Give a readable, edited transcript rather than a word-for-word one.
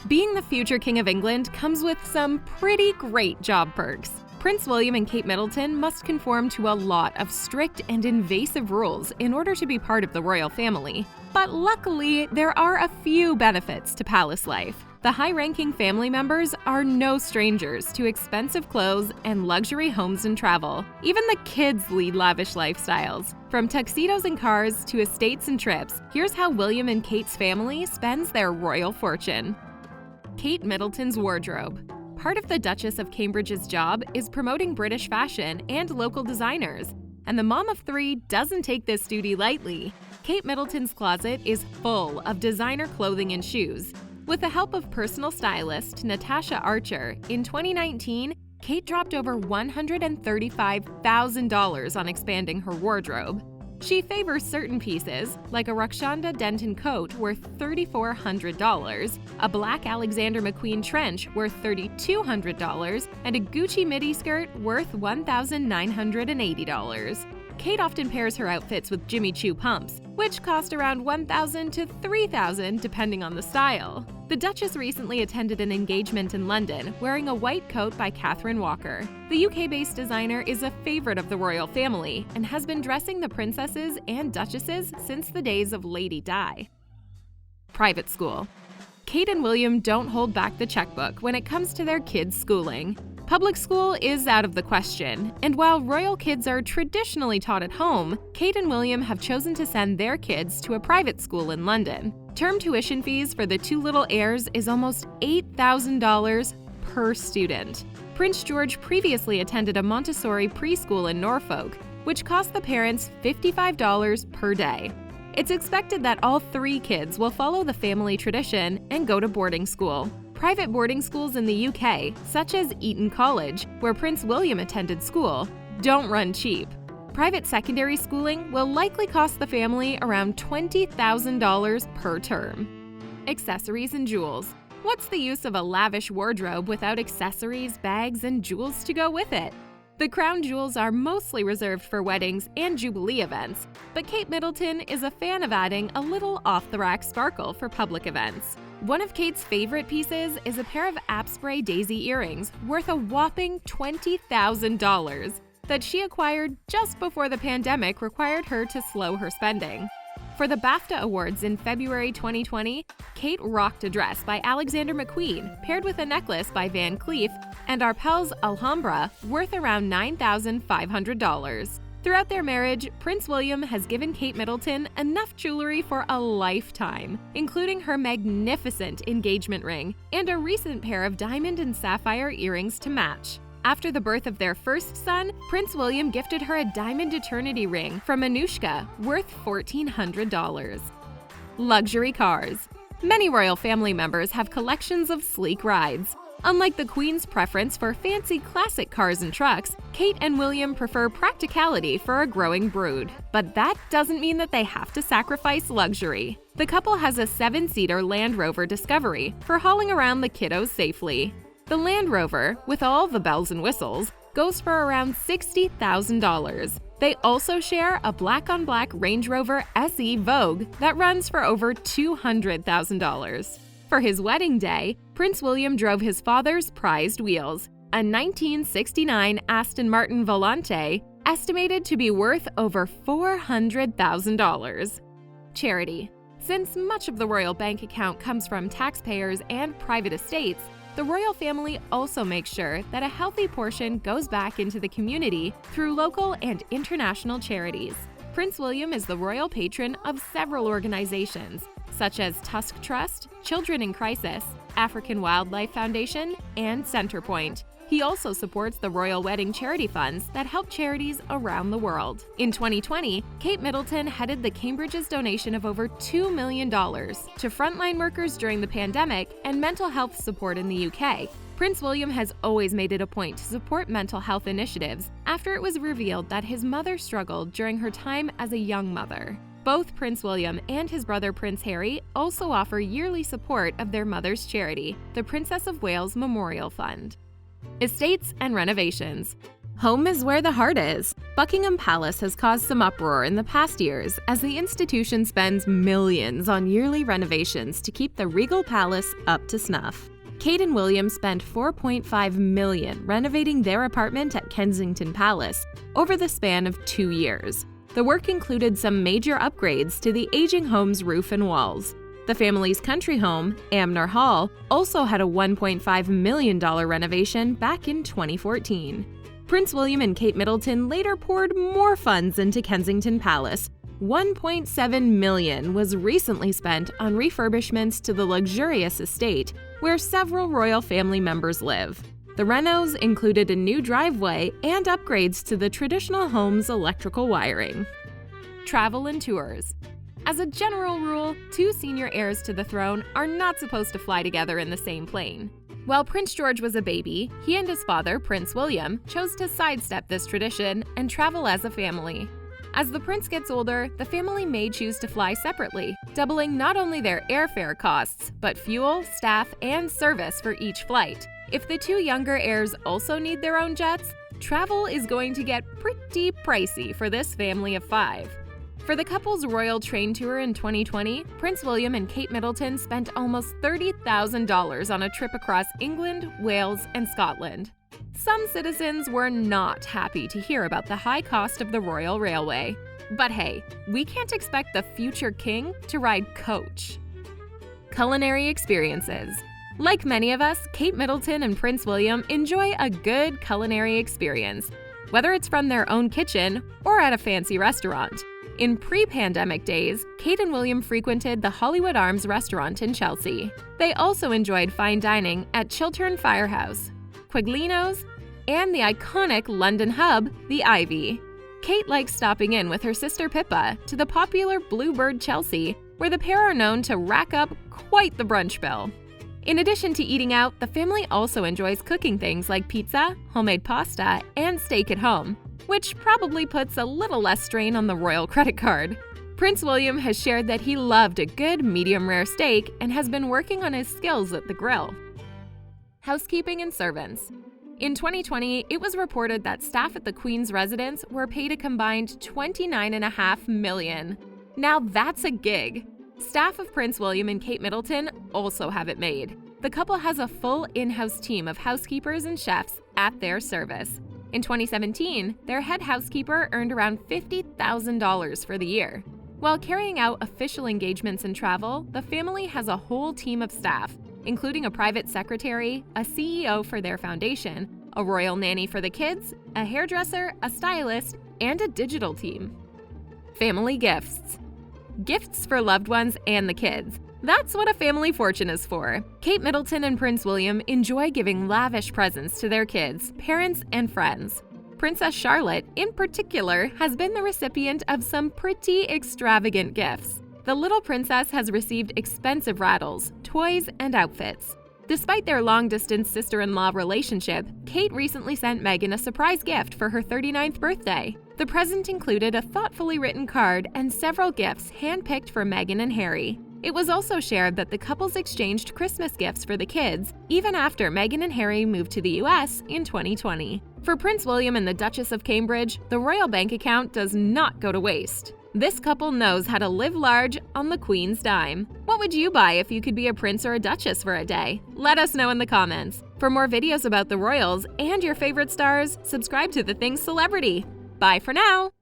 Being the future King of England comes with some pretty great job perks. Prince William and Kate Middleton must conform to a lot of strict and invasive rules in order to be part of the royal family. But luckily, there are a few benefits to palace life. The high-ranking family members are no strangers to expensive clothes and luxury homes and travel. Even the kids lead lavish lifestyles. From tuxedos and cars to estates and trips, here's how William and Kate's family spends their royal fortune. Kate Middleton's wardrobe. Part of the Duchess of Cambridge's job is promoting British fashion and local designers, and the mom of three doesn't take this duty lightly. Kate Middleton's closet is full of designer clothing and shoes. With the help of personal stylist Natasha Archer, in 2019, Kate dropped over $135,000 on expanding her wardrobe. She favors certain pieces, like a Rakshanda Denton coat worth $3,400, a black Alexander McQueen trench worth $3,200, and a Gucci midi skirt worth $1,980. Kate often pairs her outfits with Jimmy Choo pumps, which cost around $1,000 to $3,000 depending on the style. The Duchess recently attended an engagement in London wearing a white coat by Catherine Walker. The UK-based designer is a favorite of the royal family and has been dressing the princesses and duchesses since the days of Lady Di. Private school. Kate and William don't hold back the checkbook when it comes to their kids' schooling. Public school is out of the question, and while royal kids are traditionally taught at home, Kate and William have chosen to send their kids to a private school in London. Term tuition fees for the two little heirs is almost $8,000 per student. Prince George previously attended a Montessori preschool in Norfolk, which cost the parents $55 per day. It's expected that all three kids will follow the family tradition and go to boarding school. Private boarding schools in the UK, such as Eton College, where Prince William attended school, don't run cheap. Private secondary schooling will likely cost the family around $20,000 per term. Accessories and jewels. What's the use of a lavish wardrobe without accessories, bags, and jewels to go with it? The crown jewels are mostly reserved for weddings and jubilee events, but Kate Middleton is a fan of adding a little off-the-rack sparkle for public events. One of Kate's favorite pieces is a pair of Apspray daisy earrings worth a whopping $20,000 that she acquired just before the pandemic required her to slow her spending. For the BAFTA Awards in February 2020, Kate rocked a dress by Alexander McQueen paired with a necklace by Van Cleef and Arpels Alhambra worth around $9,500. Throughout their marriage, Prince William has given Kate Middleton enough jewelry for a lifetime, including her magnificent engagement ring and a recent pair of diamond and sapphire earrings to match. After the birth of their first son, Prince William gifted her a diamond eternity ring from Anushka worth $1,400. Luxury cars. Many royal family members have collections of sleek rides. Unlike the Queen's preference for fancy classic cars and trucks, Kate and William prefer practicality for a growing brood. But that doesn't mean that they have to sacrifice luxury. The couple has a 7-seater Land Rover Discovery for hauling around the kiddos safely. The Land Rover, with all the bells and whistles, goes for around $60,000. They also share a black-on-black Range Rover SE Vogue that runs for over $200,000. For his wedding day, Prince William drove his father's prized wheels, a 1969 Aston Martin Volante, estimated to be worth over $400,000. Charity. Since much of the royal bank account comes from taxpayers and private estates, the royal family also makes sure that a healthy portion goes back into the community through local and international charities. Prince William is the royal patron of several organizations, such as Tusk Trust, Children in Crisis, African Wildlife Foundation, and Centrepoint. He also supports the Royal Wedding Charity Funds that help charities around the world. In 2020, Kate Middleton headed the Cambridge's donation of over $2 million to frontline workers during the pandemic and mental health support in the UK. Prince William has always made it a point to support mental health initiatives after it was revealed that his mother struggled during her time as a young mother. Both Prince William and his brother Prince Harry also offer yearly support of their mother's charity, the Princess of Wales Memorial Fund. Estates and renovations. Home is where the heart is. Buckingham Palace has caused some uproar in the past years as the institution spends millions on yearly renovations to keep the regal palace up to snuff. Kate and William spent $4.5 million renovating their apartment at Kensington Palace over the span of 2 years. The work included some major upgrades to the aging home's roof and walls. The family's country home, Amner Hall, also had a $1.5 million renovation back in 2014. Prince William and Kate Middleton later poured more funds into Kensington Palace. $1.7 million was recently spent on refurbishments to the luxurious estate where several royal family members live. The renos included a new driveway and upgrades to the traditional home's electrical wiring. Travel and tours. As a general rule, 2 senior heirs to the throne are not supposed to fly together in the same plane. While Prince George was a baby, he and his father, Prince William, chose to sidestep this tradition and travel as a family. As the prince gets older, the family may choose to fly separately, doubling not only their airfare costs, but fuel, staff, and service for each flight. If the 2 younger heirs also need their own jets, travel is going to get pretty pricey for this family of 5. For the couple's royal train tour in 2020, Prince William and Kate Middleton spent almost $30,000 on a trip across England, Wales, and Scotland. Some citizens were not happy to hear about the high cost of the Royal Railway. But hey, we can't expect the future king to ride coach. Culinary Experiences. Like many of us, Kate Middleton and Prince William enjoy a good culinary experience, whether it's from their own kitchen or at a fancy restaurant. In pre-pandemic days, Kate and William frequented the Hollywood Arms restaurant in Chelsea. They also enjoyed fine dining at Chiltern Firehouse, Quiglino's, and the iconic London hub, the Ivy. Kate likes stopping in with her sister Pippa to the popular Bluebird Chelsea, where the pair are known to rack up quite the brunch bill. In addition to eating out, the family also enjoys cooking things like pizza, homemade pasta, and steak at home, which probably puts a little less strain on the royal credit card. Prince William has shared that he loved a good medium-rare steak and has been working on his skills at the grill. Housekeeping and Servants. In 2020, it was reported that staff at the Queen's residence were paid a combined $29.5 million. Now that's a gig. Staff of Prince William and Kate Middleton also have it made. The couple has a full in-house team of housekeepers and chefs at their service. In 2017, their head housekeeper earned around $50,000 for the year. While carrying out official engagements and travel, the family has a whole team of staff, including a private secretary, a CEO for their foundation, a royal nanny for the kids, a hairdresser, a stylist, and a digital team. Family gifts. Gifts for loved ones and the kids. That's what a family fortune is for. Kate Middleton and Prince William enjoy giving lavish presents to their kids, parents, and friends. Princess Charlotte, in particular, has been the recipient of some pretty extravagant gifts. The little princess has received expensive rattles, toys, and outfits. Despite their long-distance sister-in-law relationship, Kate recently sent Meghan a surprise gift for her 39th birthday. The present included a thoughtfully written card and several gifts handpicked for Meghan and Harry. It was also shared that the couples exchanged Christmas gifts for the kids, even after Meghan and Harry moved to the US in 2020. For Prince William and the Duchess of Cambridge, the royal bank account does not go to waste. This couple knows how to live large on the Queen's dime. What would you buy if you could be a prince or a duchess for a day? Let us know in the comments. For more videos about the royals and your favorite stars, subscribe to The Things Celebrity. Bye for now!